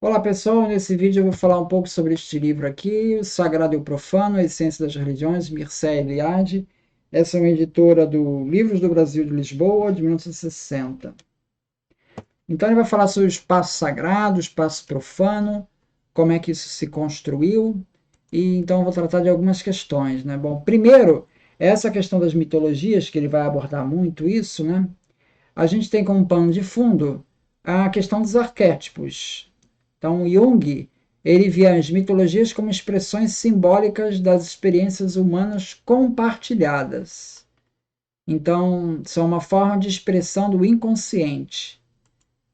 Olá pessoal, nesse vídeo eu vou falar um pouco sobre este livro aqui, O Sagrado e o Profano, a Essência das Religiões, Mircea Eliade. Essa é uma editora do Livros do Brasil de Lisboa, de 1960. Então ele vai falar sobre o espaço sagrado, o espaço profano, como é que isso se construiu, e então eu vou tratar de algumas questões, né? Bom, primeiro, essa questão das mitologias, que ele vai abordar muito isso, né? A gente tem como pano de fundo a questão dos arquétipos. Então, Jung, ele via as mitologias como expressões simbólicas das experiências humanas compartilhadas. Então, são uma forma de expressão do inconsciente.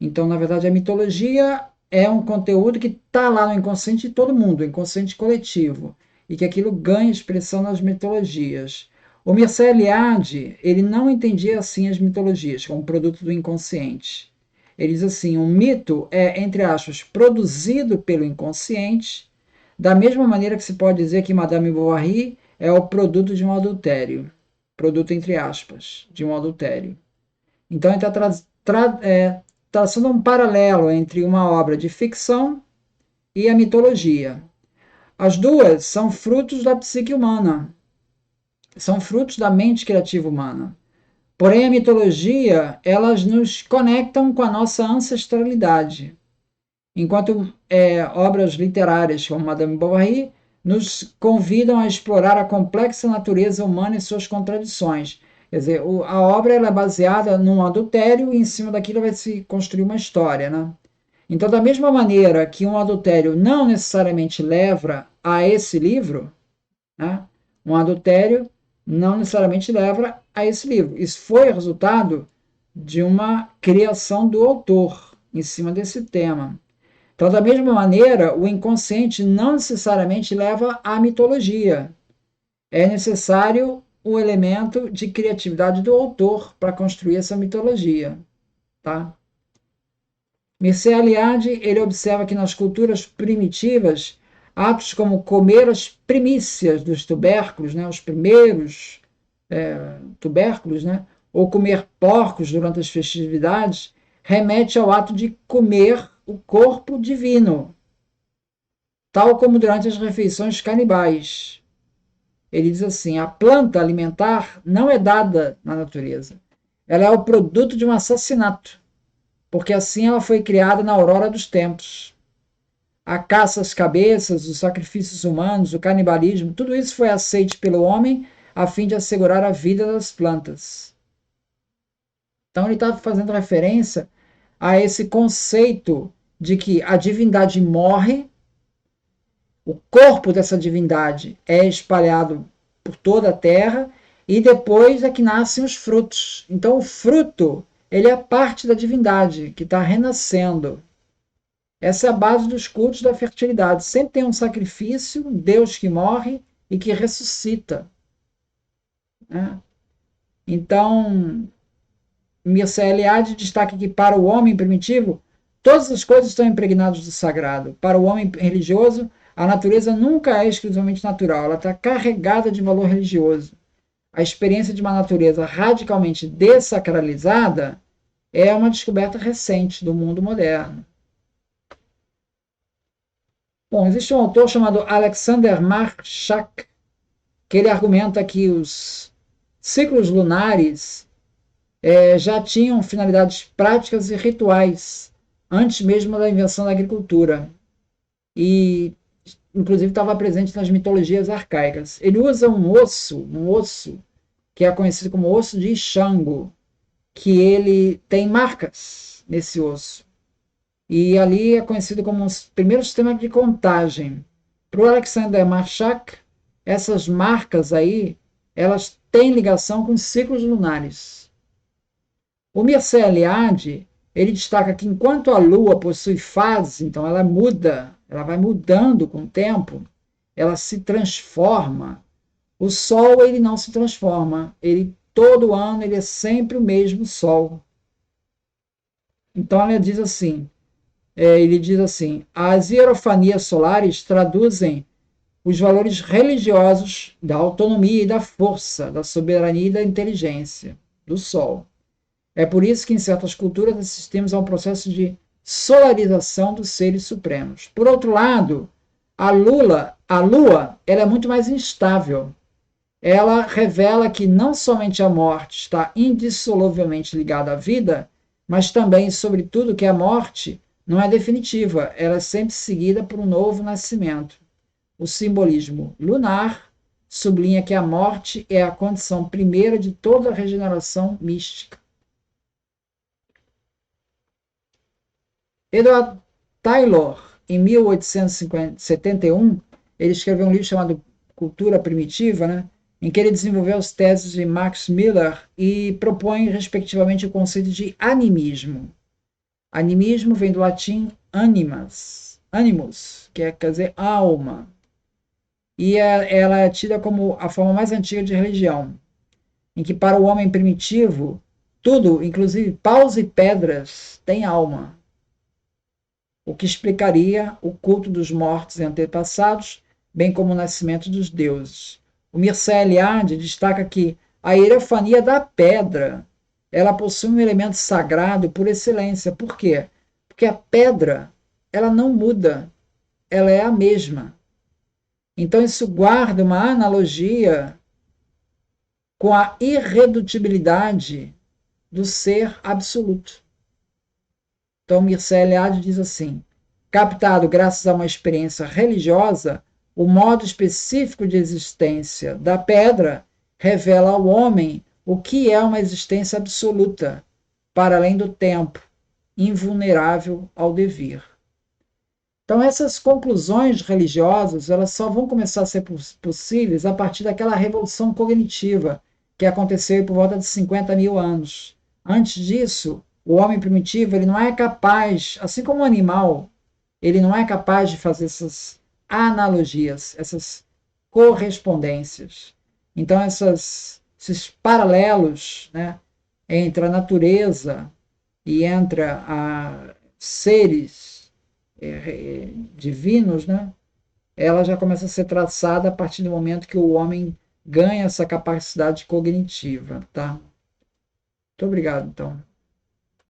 Então, na verdade, a mitologia é um conteúdo que está lá no inconsciente de todo mundo, inconsciente coletivo, e que aquilo ganha expressão nas mitologias. O Mircea Eliade, ele não entendia assim as mitologias, como produto do inconsciente. Ele diz assim, um mito é, entre aspas, produzido pelo inconsciente, da mesma maneira que se pode dizer que Madame Bovary é o produto de um adultério. Produto, entre aspas, de um adultério. Então, ele está traçando um paralelo entre uma obra de ficção e a mitologia. As duas são frutos da psique humana, são frutos da mente criativa humana. Porém, a mitologia, elas nos conectam com a nossa ancestralidade, enquanto obras literárias como Madame Bovary nos convidam a explorar a complexa natureza humana e suas contradições. Quer dizer, a obra ela é baseada num adultério e em cima daquilo vai se construir uma história, né? Então, da mesma maneira que um adultério não necessariamente leva a esse livro, né? Um adultério não necessariamente leva a esse livro. Isso foi resultado de uma criação do autor em cima desse tema. Então, da mesma maneira, o inconsciente não necessariamente leva à mitologia. É necessário o elemento de criatividade do autor para construir essa mitologia, tá? Mircea Eliade, ele observa que nas culturas primitivas, atos como comer as primícias dos tubérculos, né, os primeiros tubérculos, né, ou comer porcos durante as festividades, remete ao ato de comer o corpo divino, tal como durante as refeições canibais. Ele diz assim: a planta alimentar não é dada na natureza. Ela é o produto de um assassinato, porque assim ela foi criada na aurora dos tempos. A caça às cabeças, os sacrifícios humanos, o canibalismo, tudo isso foi aceito pelo homem a fim de assegurar a vida das plantas. Então ele está fazendo referência a esse conceito de que a divindade morre, o corpo dessa divindade é espalhado por toda a terra e depois é que nascem os frutos. Então o fruto, ele é parte da divindade que está renascendo. Essa é a base dos cultos da fertilidade. Sempre tem um sacrifício, um Deus que morre e que ressuscita, né? Então, Mircea Eliade destaca que para o homem primitivo, todas as coisas estão impregnadas do sagrado. Para o homem religioso, a natureza nunca é exclusivamente natural, ela está carregada de valor religioso. A experiência de uma natureza radicalmente dessacralizada é uma descoberta recente do mundo moderno. Bom, existe um autor chamado Alexander Marshak, que ele argumenta que os ciclos lunares já tinham finalidades práticas e rituais, antes mesmo da invenção da agricultura. E, inclusive, estava presente nas mitologias arcaicas. Ele usa um osso, que é conhecido como osso de Xango, que ele tem marcas nesse osso. E ali é conhecido como um primeiro sistema de contagem. Para o Alexander Marshak, essas marcas aí, elas têm ligação com os ciclos lunares. O Mircea Eliade, ele destaca que enquanto a Lua possui fases, então ela muda, ela vai mudando com o tempo, ela se transforma. O Sol, ele não se transforma, ele todo ano ele é sempre o mesmo Sol. Então ele diz assim, as hierofanias solares traduzem os valores religiosos da autonomia e da força, da soberania e da inteligência do Sol. É por isso que em certas culturas assistimos a um processo de solarização dos seres supremos. Por outro lado, a Lua ela é muito mais instável. Ela revela que não somente a morte está indissoluvelmente ligada à vida, mas também, sobretudo, que a morte não é definitiva, ela é sempre seguida por um novo nascimento. O simbolismo lunar sublinha que a morte é a condição primeira de toda a regeneração mística. Edward Taylor, em 1871, ele escreveu um livro chamado Cultura Primitiva, né, em que ele desenvolveu as teses de Max Miller e propõe, respectivamente, o conceito de animismo. Animismo vem do latim animus, que quer dizer alma. E ela é tida como a forma mais antiga de religião, em que para o homem primitivo, tudo, inclusive paus e pedras, tem alma, o que explicaria o culto dos mortos e antepassados, bem como o nascimento dos deuses. O Mircea Eliade destaca que a hierofania da pedra ela possui um elemento sagrado por excelência. Por quê? Porque a pedra ela não muda, ela é a mesma. Então isso guarda uma analogia com a irredutibilidade do ser absoluto. Então, Mircea Eliade diz assim: captado graças a uma experiência religiosa, o modo específico de existência da pedra revela ao homem o que é uma existência absoluta, para além do tempo, invulnerável ao devir. Então, essas conclusões religiosas elas só vão começar a ser possíveis a partir daquela revolução cognitiva que aconteceu por volta de 50 mil anos. Antes disso, o homem primitivo ele não é capaz, assim como o animal, ele não é capaz de fazer essas analogias, essas correspondências. Então, esses paralelos, né, entre a natureza e entre seres divinos, né, ela já começa a ser traçada a partir do momento que o homem ganha essa capacidade cognitiva, tá? Muito obrigado, então.